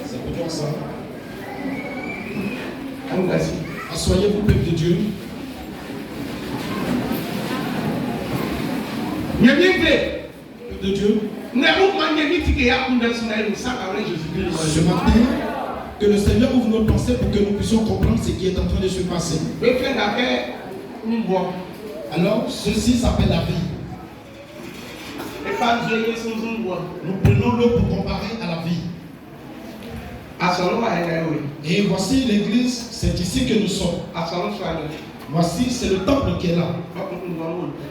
C'est pour toi ça. Asseyez-vous, peuple de Dieu. Peuple de Dieu. Ce matin, que le Seigneur ouvre nos pensées pour que nous puissions comprendre ce qui est en train de se passer. Alors, ceci s'appelle la vie. Nous prenons l'eau pour comparer à la vie. Et voici l'église, c'est ici que nous sommes. Voici, c'est le temple qui est là.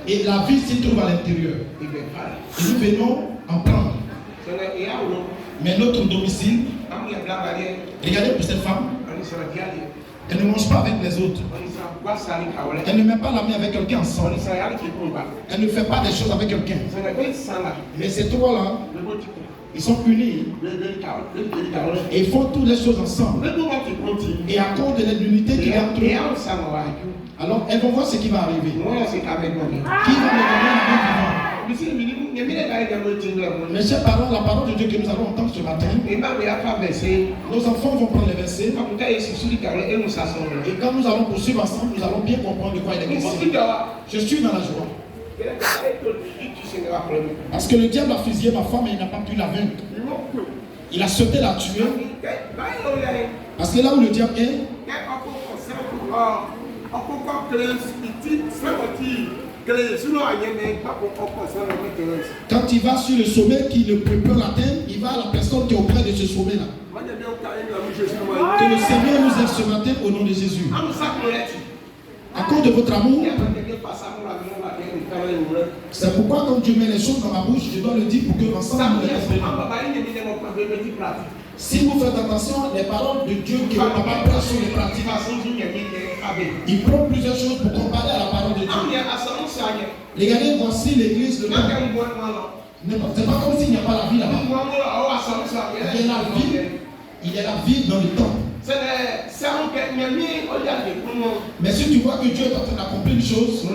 Et la vie s'y trouve à l'intérieur. Et nous venons en prendre. Mais notre domicile, regardez pour cette femme, elle ne mange pas avec les autres. Elle ne met pas la main avec quelqu'un ensemble. Elle ne fait pas des choses avec quelqu'un. Mais ces trois-là, ils sont unis et ils font toutes les choses ensemble. Et à cause de l'unité qui est entre eux, alors elles vont voir ce qui va arriver. Qui va me donner la vie vivante? Mes chers parents, la parole de Dieu que nous allons entendre ce matin, nos enfants vont prendre les versets. Et quand nous allons poursuivre ensemble, nous allons bien comprendre de quoi il est question. Je suis dans la joie. Parce que le diable a fusillé ma femme et il n'a pas pu la vaincre. Il a souhaité la tuer. Parce que là où le diable est, quand il va sur le sommet qui ne peut pas l'atteindre, il va à la personne qui est auprès de ce sommet-là. Que le Seigneur nous aide ce matin au nom de Jésus. À cause de votre amour, c'est pourquoi quand Dieu met les choses dans ma bouche, je dois le dire pour que ensemble nous les exprimions. Si vous faites attention, les paroles de Dieu que votre papa prend sur les pratiques, il prend plusieurs choses pour comparer à la parole de Dieu. Regardez, voici l'église de Dieu. C'est pas comme s'il n'y a pas la vie là-bas. Il y a la vie dans le temps. Mais si tu vois que Dieu est en train d'accomplir une chose,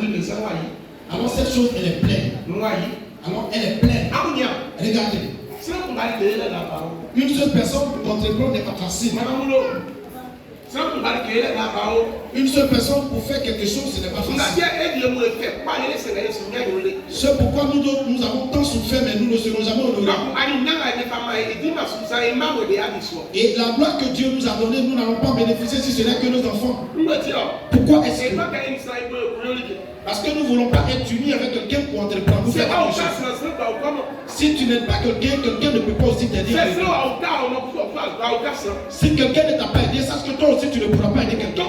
alors cette chose elle est pleine. Alors elle est pleine. Regardez. Une seule personne pour entreprendre n'est pas facile. Une seule personne pour faire quelque chose, ce n'est pas facile. C'est pourquoi nous avons tant souffert, mais nous ne serons jamais honorés. Et la gloire que Dieu nous a donnée, nous n'allons pas bénéficier si ce n'est que nos enfants. Pourquoi est-ce que? Parce que nous ne voulons pas être unis avec quelqu'un pour entreprendre. Nous faire quelque chose. Si tu n'es pas quelqu'un, quelqu'un ne peut pas aussi t'aider. Si quelqu'un ne t'a pas aidé, sache que toi aussi tu ne pourras pas aider quelqu'un.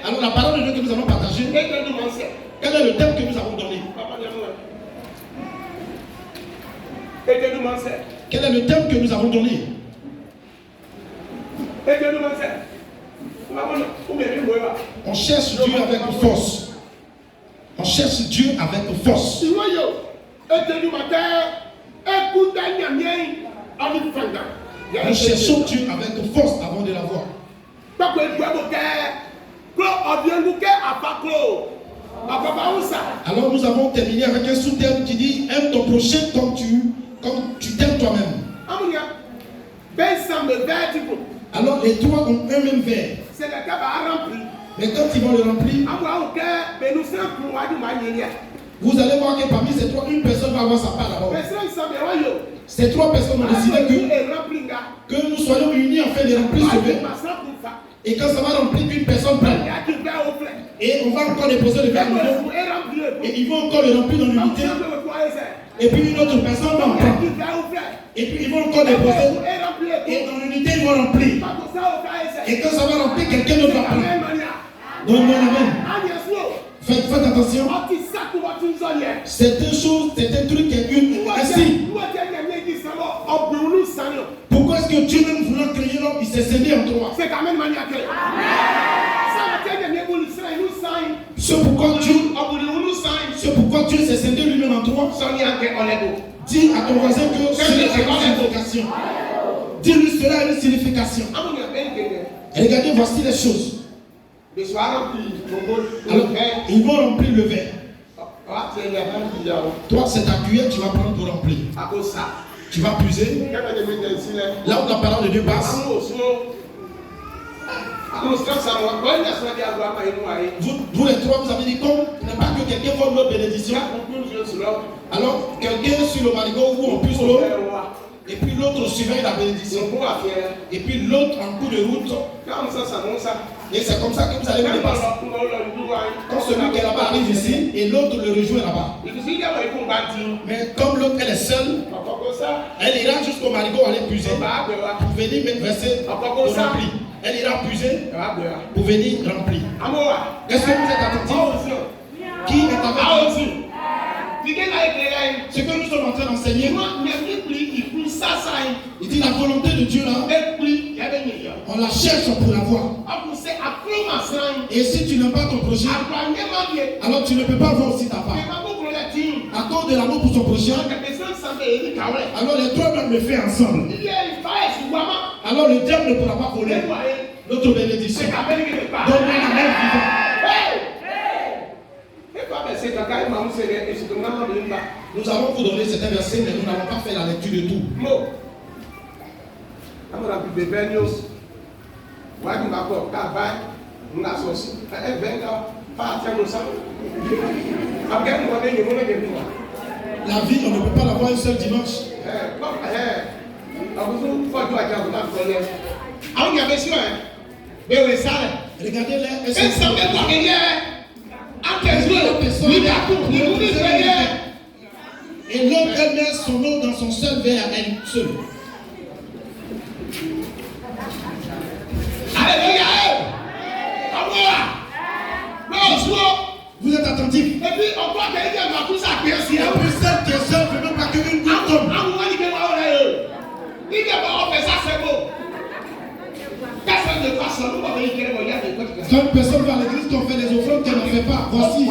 Alors la parole de Dieu que nous allons partager, quel est le thème que nous avons donné? Quel est le thème que nous avons donné? On cherche Dieu avec force. On cherche Dieu avec force. Nous cherchons Dieu avec force avant de l'avoir. Alors nous avons terminé avec un sous-thème qui dit aime ton prochain comme tu t'aimes toi-même. Alors les trois ont un même verre. Mais quand ils vont le remplir, vous allez voir que parmi ces trois, une personne va avoir sa part d'abord. Ces trois personnes ont décidé que nous soyons unis en fait de remplir ce verre. Et quand ça va remplir, une personne prend. Et on va encore déposer le verre nouveau. Et ils vont encore le remplir dans l'unité. Et puis une autre personne va en prendre. Et puis ils vont encore déposer. Et dans l'unité, ils vont remplir. Et quand ça va remplir, quelqu'un d'autre va prendre. Donc, amen. Faites attention. C'est une chose, c'est un truc qui est une. Ainsi. Pourquoi est-ce que Dieu même voulant créer l'homme, il s'est scellé en trois? C'est quand même maniaque. C'est pourquoi Dieu s'est scellé lui-même en trois. Dis à ton voisin que cela a une signification. Dis-lui cela a une signification. Et regardez, voici les choses. Alors, ils vont remplir le verre. Toi, c'est ta cuillère, tu vas prendre pour remplir. Tu vas puiser. Là où la parole de Dieu passe. Vous les trois, vous avez dit comme il n'est pas que quelqu'un vole l'eau bénédiction. Alors quelqu'un sur le marigot où on puise l'eau. Et puis l'autre surveille la bénédiction. Et puis l'autre en coup de route. Et c'est comme ça que vous allez vous dépasser. Quand celui qui est là-bas arrive ici et l'autre le rejoint là-bas. Mais comme l'autre elle est seule, elle ira jusqu'au marigot aller puiser. Pour venir verser rempli. Elle ira puiser pour venir remplir. Est-ce que vous êtes attentifs? Qui est avec vous? Ce que nous sommes en train d'enseigner, il dit la volonté de Dieu là, on la cherche pour la voir. Et si tu n'aimes pas ton prochain, alors tu ne peux pas voir aussi ta part. À cause de l'amour pour son prochain, alors les trois doivent le faire ensemble. Alors le diable ne pourra pas voler notre bénédiction. Donne-moi la main vivante. Nous allons vous donner certains versets, mais nous n'avons pas fait la lecture de tout. La vie, on ne peut pas l'avoir un seul dimanche. Regardez-les. Et l'autre, elle met son eau dans son seul verre à elle seule. Alléluia! Vous êtes attentifs? Et puis, on voit qu'elle va tout ça. Et puis, celle qui est seule ne veut pas que une goutte tombe. Quand une personne va à l'église qui ont fait des offrandes qu'elle ne fait pas, voici.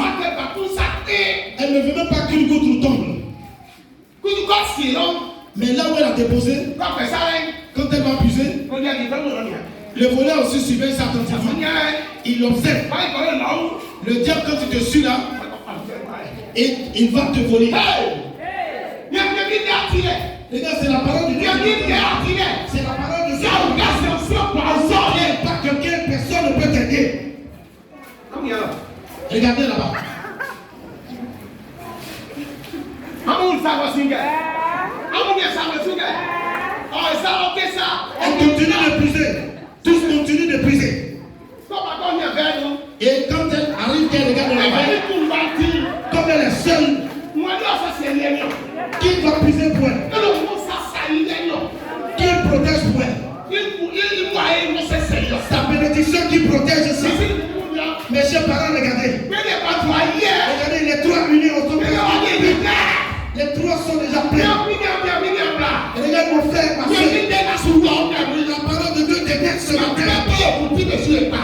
Elle ne veut même pas qu'une goutte tombe. Mais là où elle a déposé, quand elle va puiser, le voleur aussi surveille ça attentivement. Il observe. Le diable, quand il te suit là, et il va te voler. Les gars, c'est la parole de Dieu. C'est la parole de Dieu. Pas quelqu'un, personne ne peut t'aider. Regardez là-bas. On continue de puiser. Tous continuent de puiser. Et quand elle arrive, qu'elle regarde la main, comme elle est seule, qui va puiser pour elle? Qui protège pour elle? Sa bénédiction qui protège ça. Mes chers parents, regardez. Regardez les trois unis autour de la. Les trois sont déjà pleins. Regarde mon frère, ma soeur. La parole de Dieu t'aide ce matin.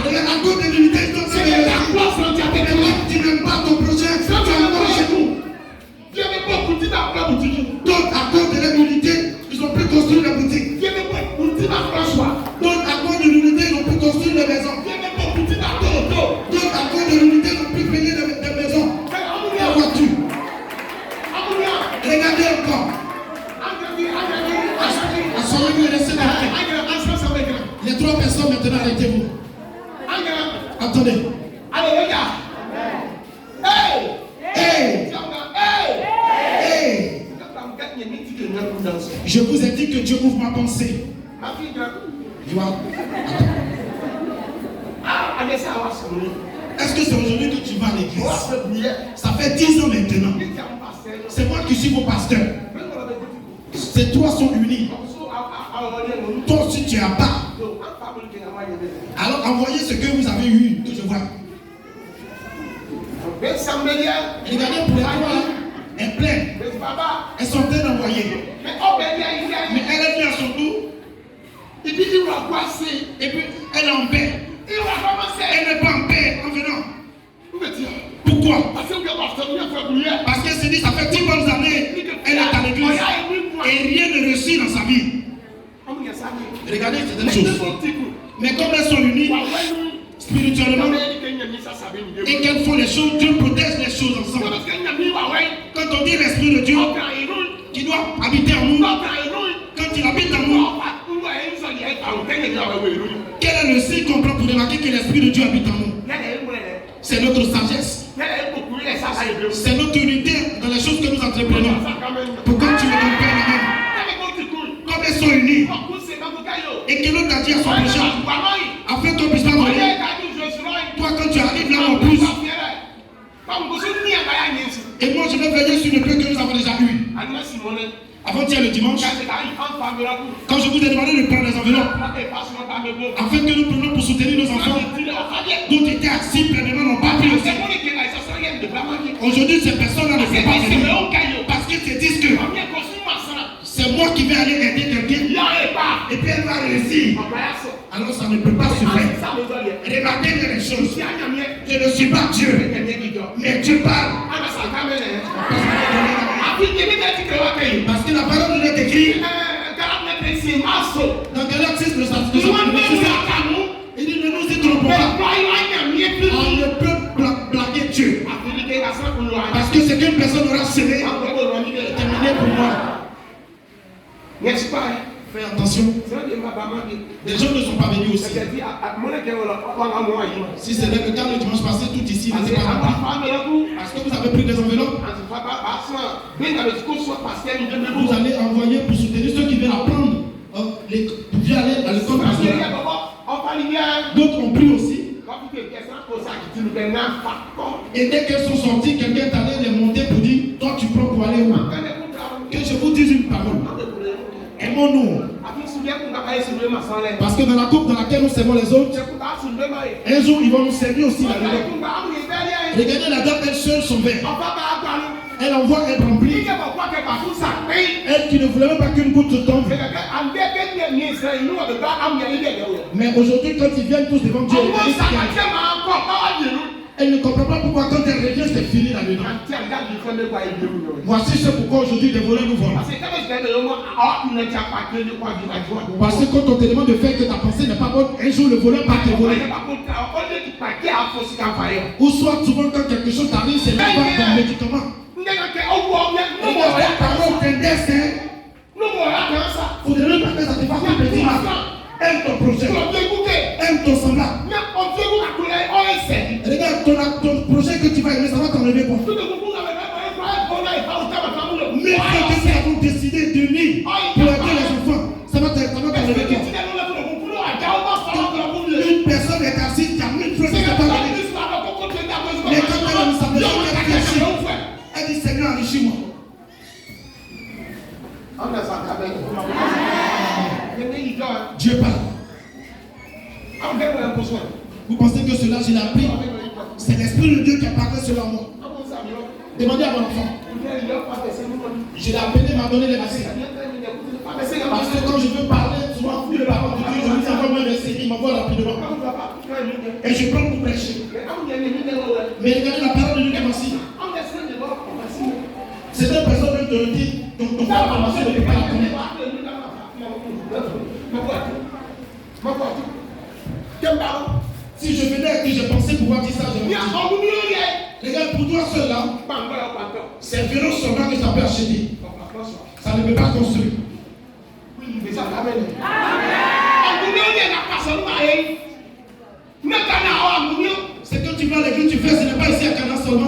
Regarde, à cause de l'unité, tu n'aimes pas ton prochain. Tu as encore chez nous. Donc, à cause de l'unité, ils ont pu construire la boutique. Donc, à cause de l'unité, ils ont pu construire des maisons. Donc, à cause de l'unité, ils ont pu payer des maisons, des voitures. Regardez encore. Asseyez-vous et laissez parler. Les trois personnes maintenant, arrêtez-vous. Attendez. Alléluia. Hey! Hey! Hey! Je vous ai dit que Dieu ouvre ma pensée. Est-ce que c'est aujourd'hui que tu vas à l'église? Ça fait 10 ans maintenant. C'est moi qui suis vos pasteurs. Ces trois sont unis. Toi aussi tu as pas. Alors envoyez ce que vous avez eu, que je vois. Regardez pour les trois là. Elle est pleine. Elles sont en train d'envoyer. Mais elle est venue à son tour. Et puis il va passer. Et puis elle est en paix. Elle n'est pas en paix en venant. Pourquoi? Parce qu'elle s'est dit ça fait 10 bonnes années. Elle est à l'église. Et rien ne réussit dans sa vie. Regardez certaines choses. Mais comme elles sont unies spirituellement et qu'elles font les choses, Dieu protège les choses ensemble. Quand on dit l'Esprit de Dieu qui doit habiter en nous, quand il habite en nous, quel est le signe qu'on prend pour remarquer que l'Esprit de Dieu habite en nous? C'est notre sagesse. C'est notre unité dans les choses que nous entreprenons. Pourquoi tu me compares même? Comme elles sont unies et que l'autre a dit à son prochain, afin qu'on puisse pas mourir. Toi, quand tu arrives là, on pousse. Et moi, je vais veiller sur le peu que nous avons déjà eu. Avant-hier le dimanche, quand je vous ai demandé de prendre les enveloppes, afin que nous prenions pour soutenir nos enfants, d'autres étaient assis pleinement, n'ont pas pris aussi. Aujourd'hui, ces personnes-là ne font pas venir parce qu'ils se disent que c'est moi qui vais aller aider quelqu'un et puis elle va réussir. Alors ça ne peut pas se faire. Remarquez bien les choses. Je ne suis pas Dieu, mais Dieu parle. Parce que la parole de Dieu est écrite dans Galates 6, il dit ne nous y trompons pas. On ne peut blaguer Dieu. Parce que ce qu'une personne aura semé est terminé pour moi. N'est-ce pas? Fais attention. Les gens ne sont pas venus aussi. Si c'était le cas le dimanche passé, tout ici n'était pas rempli. Parce que vous avez pris des enveloppes. Vous allez envoyer pour soutenir ceux qui veulent apprendre. Pour bien aller à l'école. D'autres ont pris aussi. Et dès qu'elles sont sorties, quelqu'un est allé les monter pour dire toi tu prends pour aller où? Que je vous dise une parole. Aimons-nous. Parce que dans la coupe dans laquelle nous servons les autres, un jour ils vont nous servir aussi là-dedans. Regardez la dame, elle seule son verre. Elle envoie être remplie. Elle qui ne voulait même pas qu'une goutte tombe. Mais aujourd'hui, quand ils viennent tous devant Dieu, elle ne comprend pas pourquoi quand elle revient, c'est fini là-dedans. Voici ce pourquoi aujourd'hui les voleurs nous volent. Parce que quand on te demande de faire que ta pensée n'est pas bonne, un jour le voleur va te voler. Ou soit souvent quand quelque chose t'arrive, c'est là-bas dans le médicament. Vous ne devez pas que ça te fasse un petit mal. Aime ton projet. Aime ton semblable. Regarde ton projet que tu vas aimer, ça va t'enlever quoi? Mais ce que nous avons décidé d'unir pour aider les enfants, ça va t'enlever quoi? Une personne est assise, il y a 1000 frères qui ne sont pas venus. Mais quand elle a nous appelé, elle réfléchit. Elle dit Seigneur, enrichis-moi. Dieu parle. Vous pensez que cela, je l'ai appris? C'est l'Esprit de Dieu qui a parlé cela à moi. Demandez à mon enfant. Je l'ai appelé, il m'a donné les versets. Parce que quand je veux parler, souvent, de la parole de Dieu, je me dis encore un verset, il m'envoie rapidement. Et je prends pour prêcher. Mais regardez la parole de Dieu comme ainsi. C'est une personne qui te dit, ton formation ne peut pas la connaître. Si je venais et que je pensais pouvoir dire ça, je vais dire. Regarde, pour toi seul là, c'est un vélo seulement que ça peut acheter. Ça ne peut pas construire. Ce que tu vas à l'église, tu fais, ce n'est pas ici à Canada seulement.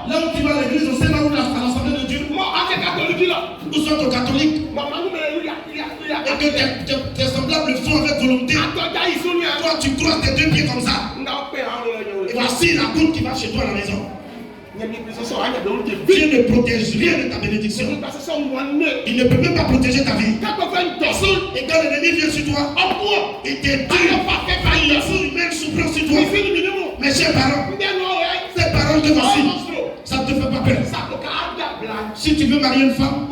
Là où tu vas à l'église, on sait là où à l'Assemblée de Dieu. Ou soit ton catholique. Et que tes semblables font avec volonté. Toi, tu croises tes deux pieds comme ça. Et voici la goutte qui va chez toi à la maison. Dieu ne protège rien de ta bénédiction. Il ne peut même pas protéger ta vie. Et quand l'ennemi vient sur toi, il te tue. Il fout une même souffrance sur toi. Mes chers parents, ces paroles que voici, ça ne te fait pas peur. Si tu veux marier une femme,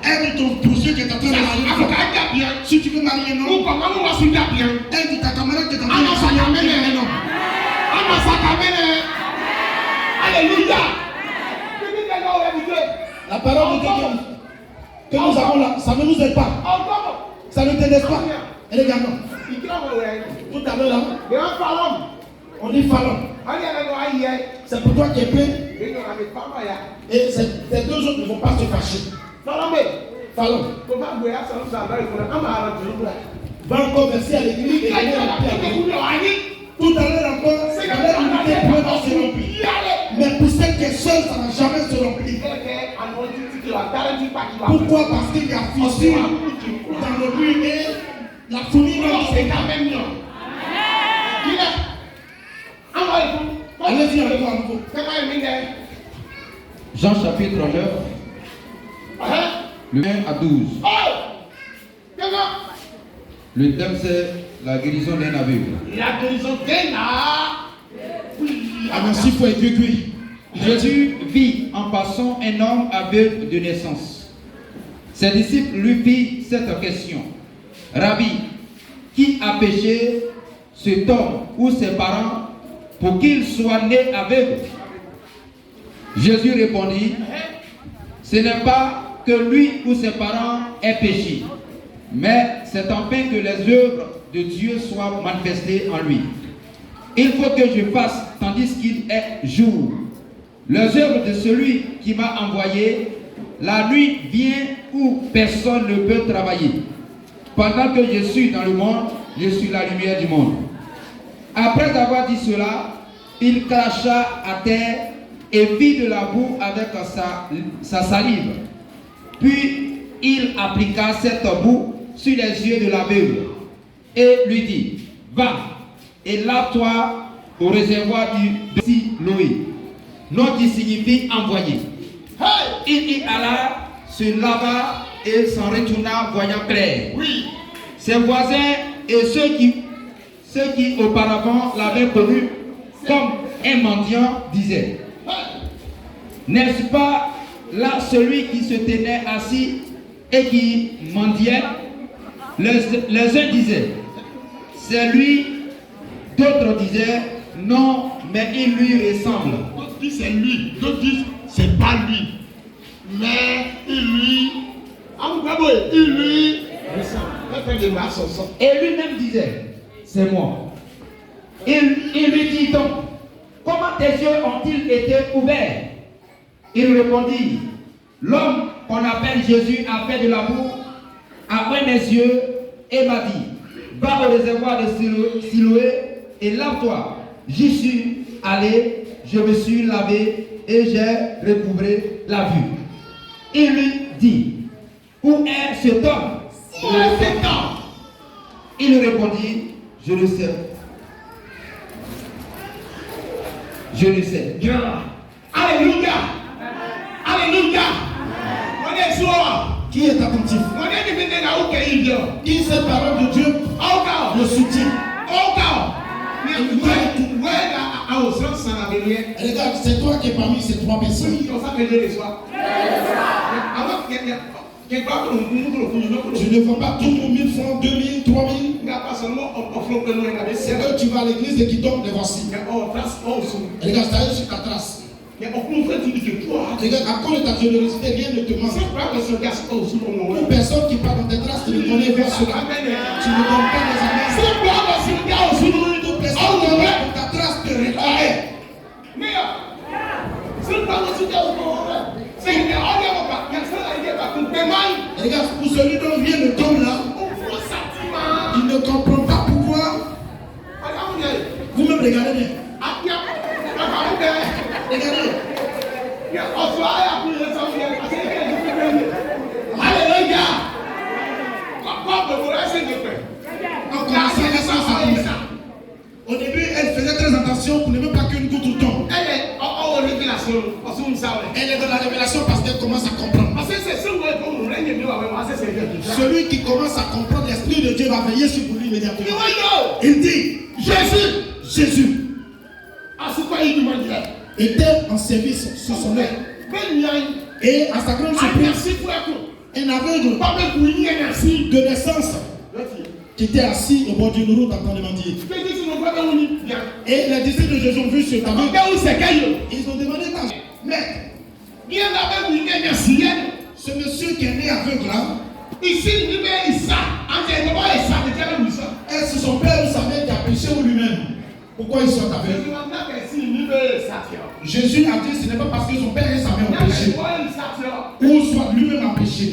aide ton projet qui est en train de marier une femme. Si tu veux marier un homme, aide ta camarade qui est en train de marier un homme. Alléluia. La parole de Dieu que nous avons là, ça ne nous aide pas. Ça ne t'aide pas. Et regarde, tout à l'heure là, On dit Fallon. C'est pour toi qui es plein. Et ces deux autres ne vont pas se fâcher. Fallon. Va encore verser à l'église et aller à la paix. Tout à l'heure encore, la unité peut pas se remplir. Mais pour ceux qui sont seuls, ça n'a jamais se remplir. Pourquoi? Parce qu'il y a fissure dans le mur et la fournie dans le secteur. Allez-y avec moi. Jean chapitre 9, le 1 à 12. Le thème c'est la guérison d'un aveugle. La guérison d'un Ah merci, il faut être cuit. Jésus vit en passant un homme aveugle de naissance. Ses disciples lui firent cette question. Rabbi, qui a péché, cet homme ou ses parents, pour qu'il soit né aveugle? Jésus répondit, ce n'est pas que lui ou ses parents aient péché, mais c'est enfin que les œuvres de Dieu soient manifestées en lui. Il faut que je fasse tandis qu'il est jour. Les œuvres de celui qui m'a envoyé, la nuit vient où personne ne peut travailler. Pendant que je suis dans le monde, je suis la lumière du monde. Après avoir dit cela, il cracha à terre et fit de la boue avec sa salive. Puis il appliqua cette boue sur les yeux de l'aveugle et lui dit, va et lave-toi au réservoir de Siloé, nom qui signifie envoyé. Il y alla, se lava et s'en retourna voyant clair. Ses voisins et ceux qui auparavant l'avaient connu comme un mendiant disaient, n'est-ce pas là celui qui se tenait assis et qui mendiait? Les uns disaient, c'est lui. D'autres disaient, non, mais il lui ressemble. D'autres disent c'est lui, d'autres disent c'est pas lui, mais il lui ressemble. Et lui-même disait, c'est moi. Il lui dit donc, comment tes yeux ont-ils été ouverts? Il répondit, l'homme qu'on appelle Jésus a fait de la boue, a ouvert mes yeux et m'a dit, va au réservoir de Siloé et lave-toi. J'y suis allé, je me suis lavé et j'ai recouvré la vue. Il lui dit, où est cet homme? Il répondit, je le sais. Je le sais. Alléluia. Alléluia. Qui est attentif? Qui cette parole de Dieu le soutient? Regarde, c'est toi qui es parmi ces trois personnes. Je ne vois pas tout pour 1000 francs, 2000, 3000. C'est que tu vas à l'église et qui tombe les voici. Regarde, ça est sur ta trace. Regarde, à cause de ta générosité, rien ne te manque. Une personne qui parle dans tes traces, tu ne connais pas cela. Tu ne donnes pas les amens. Toute personne qui parle dans ta trace te réclame. Regarde, pour celui dont vient le tombe là, il ne comprend pas pourquoi. Vous-même regardez bien. Regardez. Alléluia. Au début, elle faisait très attention pour ne même pas qu'une goutte tombe. Elle est dans la révélation parce qu'elle commence à comprendre. Celui qui commence à comprendre, l'Esprit de Dieu va veiller sur lui immédiatement. Il dit, Jésus était en service sur son œuvre. Et à sa grande surprise, un aveugle de naissance qui était assis au bord d'une route en train de mendier. Et les disciples de Jésus ont vu cet aveugle. Ils ont demandé à Maître, ce monsieur qui est né aveugle là, est-ce son père ou sa mère qui a péché ou lui-même? Pourquoi ils sont aveugles? Jésus a dit ce n'est pas parce que son père et sa mère ont péché, ou soit lui-même a péché.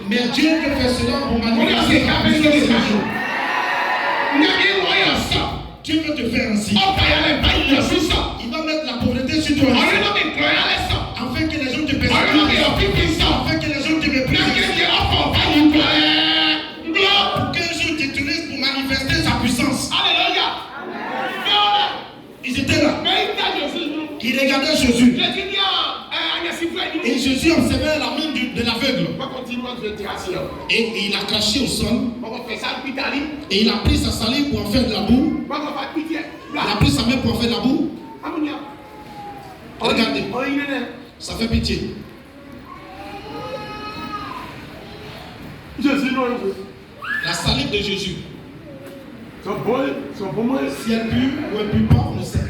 Mais Dieu peut faire cela pour manifester sa puissance ce jour. Dieu peut te faire ainsi. Il va mettre la pauvreté sur toi, afin que les gens te persécutent, afin que les gens te méprisent, pour qu'un jour tu t'utilises pour manifester sa puissance. Ils étaient là. Ils regardaient Jésus. Et Jésus observait la main de l'aveugle. Et il a craché au sol. Et il a pris sa salive pour en faire de la boue. Il a pris sa main pour en faire de la boue. Regardez. Ça fait pitié. La salive de Jésus. Si elle pue ou elle pue pas, on le sait.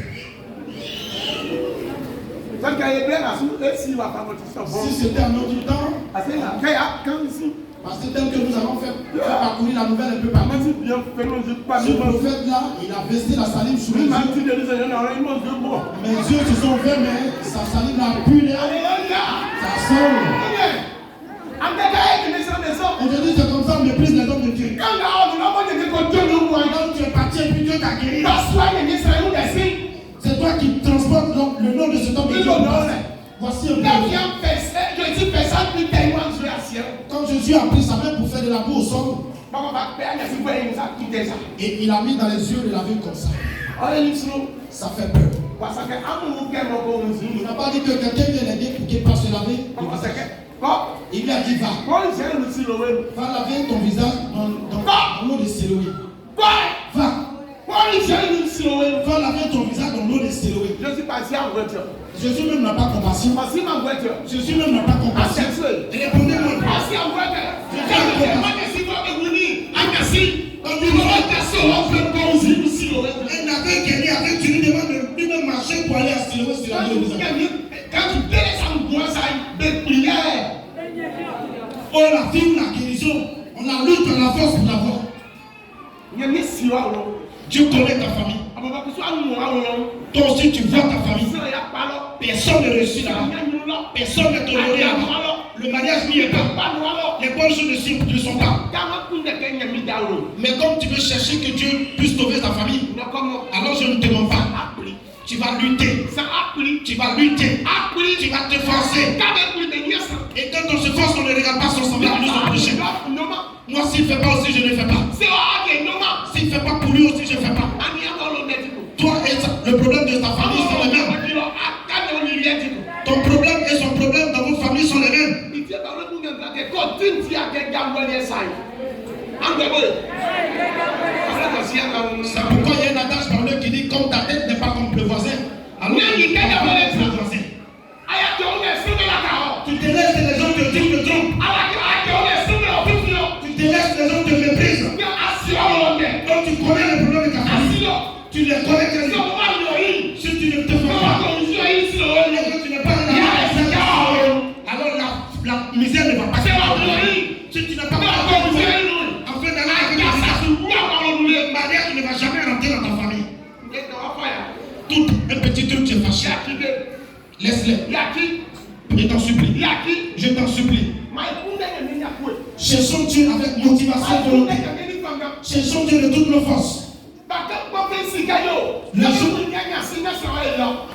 Si c'était un autre temps, parce que tel que nous avons fait parcourir la nouvelle un peu partout, ce prophète-là, il a vesté la salive sur les yeux. Mes yeux se sont ouverts, mais sa salive a pu. Ça sort. Aujourd'hui, c'est comme ça, on méprise les hommes de Dieu. Quand tu es parti et puis Dieu t'a guéri, c'est toi qui transportes le nom de cet homme de Dieu. Voici un peu. Quand Jésus a pris sa main pour faire de la boue au sol, et il a mis dans les yeux de la vie comme ça. Ça fait peur. Il n'a pas dit que quelqu'un vient l'aider pour qu'il passe se laver. Il lui a dit va. Va laver ton visage dans l'eau de Siloé. Va. Va laver ton visage dans l'eau de Siloé. Jésus même n'a pas compassion. Jésus même n'a pas compassion. Répondez-moi. Un aveugle qui est né avec, tu lui demandes de lui-même marcher pour aller à Siloé. Quand tu payes sa prière. Oh, la vie ou la guérison, on la lutte, on la force pour l'avoir. Dieu connaît ta famille. Toi aussi, tu vois ta famille. Personne ne réussit là-bas. Personne n'est honoré là-bas. Le mariage n'y est pas. Les bonnes choses ne sont pas. Mais comme tu veux chercher que Dieu puisse sauver ta famille, alors je ne te demande pas. Tu vas lutter. Tu vas lutter. Tu vas te forcer. Et quand on se force, on ne regarde pas son semblable, nous sommes péchés. Moi, s'il ne fait pas aussi, je ne fais pas. S'il ne fait pas pour lui aussi, je ne fais pas. Toi et le problème de ta famille sont les mêmes. Ton problème et son problème dans votre famille sont les mêmes. C'est pourquoi il y a un adage par eux qui dit comme ta tête n'est pas comme le voisin, alors le voisin. Tu te laisses et les gens te disent le trompe. Tu te laisses et les gens te méprisent. Donc tu connais le problème de ta famille. Tu les connais quasiment. Si tu ne te fais pas, tu n'es pas alors la misère ne va pas se faire. Si tu n'es pas en fait le mariage ne va jamais rentrer dans ta famille. Tout un petit truc qui est fâché. Laisse-les. Je t'en supplie. Je t'en supplie. Cherchons Dieu avec motivation et volonté. Cherchons Dieu de toutes nos forces.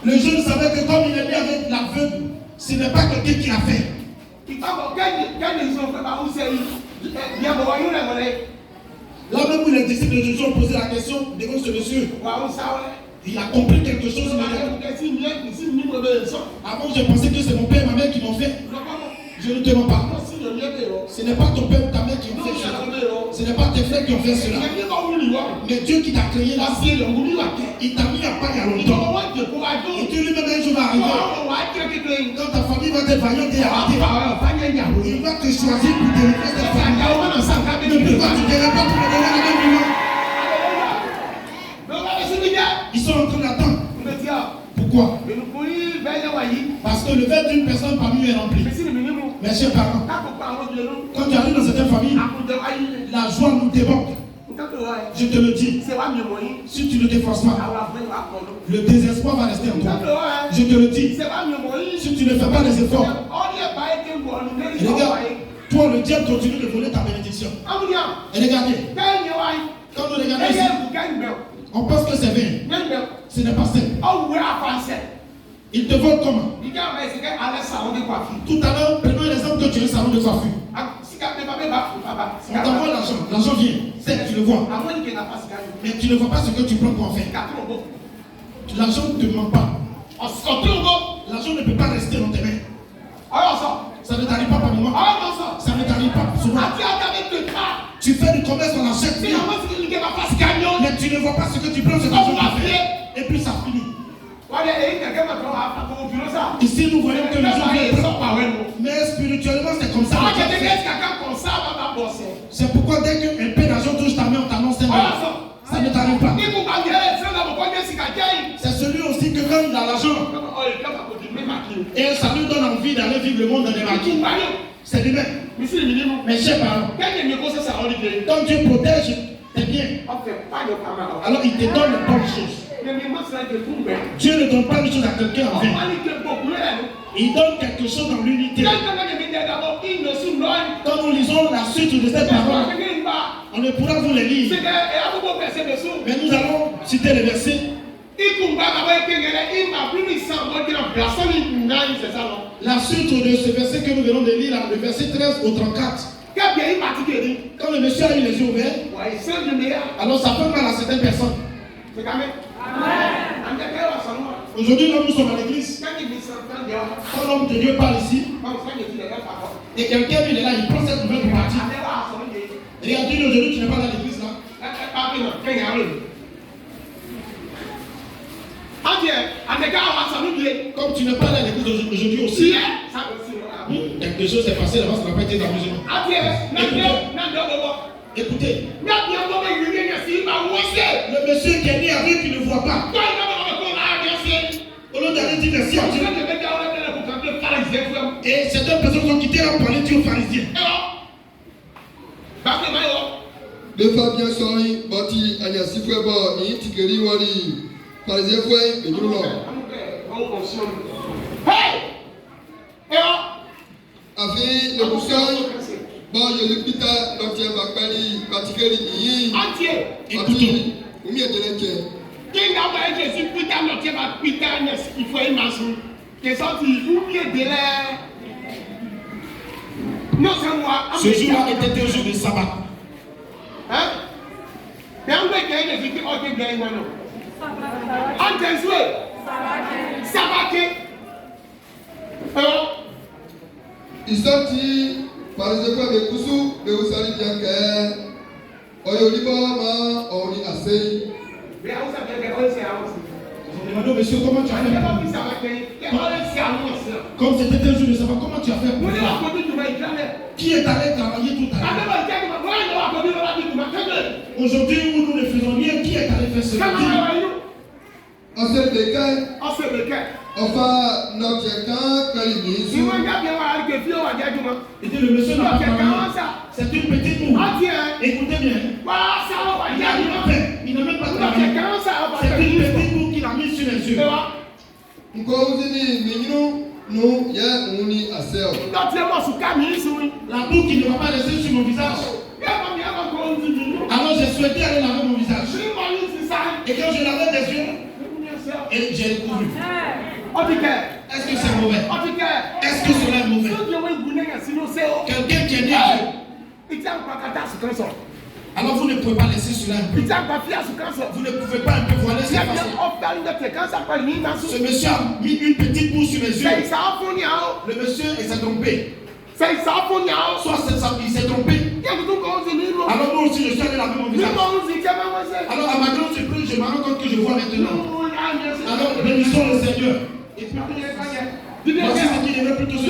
Le jeune savait que comme il est né avec l'aveugle, ce n'est pas quelqu'un qui l'a fait. Là même où les disciples de Jésus ont posé la question devant ce monsieur, il a compris quelque chose. Avant, je pensais que c'est mon père et ma mère qui m'ont fait. Je ne te mens pas. Ce n'est pas ton père ou ta mère qui ont fait cela. Ce n'est pas tes frères qui ont fait cela. Mais Dieu qui t'a créé là, il t'a mis à part il y a longtemps. Et Dieu lui-même un jour va arriver. Quand ta famille va être vaillante et arrêtée, il va te choisir pour délivrer ta famille. Mais pourquoi tu ne délivres pas pour me donner la même humeur? Ils sont en train d'attendre. Pourquoi? Parce que le verre d'une personne parmi eux est rempli. Mes chers parents, quand tu arrives dans certaines familles, la joie nous déborde. Je te le dis. Si tu ne t'efforces pas, le désespoir va rester en toi. Je te le dis. Si tu ne fais pas les efforts, et regarde, toi le diable continue de voler ta bénédiction. Et regardez, quand nous regardons ici, on pense que c'est vain. Ce n'est pas simple. Il te vole comment? Tout à l'heure, prenons l'exemple que tu es un salon de coiffure. On t'envoie l'argent, l'argent vient, c'est tu le vois. Mais tu ne vois pas ce que tu prends pour en faire. L'argent ne te manque pas. L'argent ne peut pas rester dans tes mains. Ça ne t'arrive pas par moment. Ça ne t'arrive pas souvent. Tu fais du commerce dans la chèque. Mais tu ne vois pas ce que tu prends, ce que tu fais. Et puis ça finit. Ici nous voyons que les gens viennent. Mais spirituellement c'est comme ça. C'est pourquoi dès qu'un peu d'argent touche ta main, on t'annonce ça ne t'arrive pas. C'est celui aussi que quand il a l'argent et ça lui donne envie d'aller vivre le monde dans les maquis. C'est lui-même. Mes chers parents, quand Dieu protège tes biens, alors il te donne les bonnes choses. Dieu ne donne pas les choses à quelqu'un en vain. Il donne quelque chose dans l'unité. Quand nous lisons la suite de cette parole, on ne pourra vous les lire. Mais nous allons citer les versets. La suite de ce verset que nous venons de lire, le verset 13 au 34. Quand le monsieur a eu les yeux ouverts, alors ça fait mal à certaines personnes. Aujourd'hui, nous sommes à l'église. Quand l'homme de Dieu parle ici, et quelqu'un il est là, il prend cette nouvelle pour partir. Regardez, aujourd'hui, tu n'es pas dans l'église là. Comme tu n'es pas dans l'église aujourd'hui aussi, quelque chose s'est passé là-bas, ça n'a pas été d'amusement. Écoutez, le monsieur qui est né avec qui ne voit pas. Au lieu d'aller dire merci à Dieu. Et certaines personnes ont quitté la parler Dieu aux pharisiens. Le Fabien Sori, Bati, Agnasi Foueba, et Tikeri Wari, Parisien Foué, et Noulo. Afi, le Boussaï, bon, je le pita, l'entier Bakali, Patikeri, Yi, Bati, Oumi et Delenke. Ce jour-là était un jour de sabbat. Ils sortent par les écoles de Koussou, de Oussali Dianke, Oyoliba, Oni Asei. Demandez au monsieur comment tu as fait. Comme c'était un jour de sabbat, comment tu as fait pour ça? Qui est allé travailler tout à l'heure? Aujourd'hui où nous ne faisons rien, qui est allé faire ce métier? On se décale. Enfin, notre camp, quand il dit Il dit le monsieur n'a pas travaillé. C'est une petite moue. Écoutez bien. Il n'a même pas travaillé. C'est une petite moue qu'il a mis sur les yeux. nous, il y a Mouni Asel. La boue qui ne va pas rester sur mon visage. Alors j'ai souhaité aller laver mon visage. Et quand je lavais des yeux, et j'ai découvert. Est-ce que c'est mauvais? Est-ce que cela est mauvais? Quelqu'un qui est né avec. Alors vous ne pouvez pas laisser cela un peu. Vous ne pouvez pas un peu voiler cette façon. Ce monsieur a mis une petite boue sur mes yeux. Le monsieur s'est trompé. Soit il s'est trompé. Alors moi aussi je suis allé laver mon visage. Alors à ma grande surprise, je me rends compte que je vois maintenant. Alors bénissons le Seigneur. Voici ce qui devait plutôt se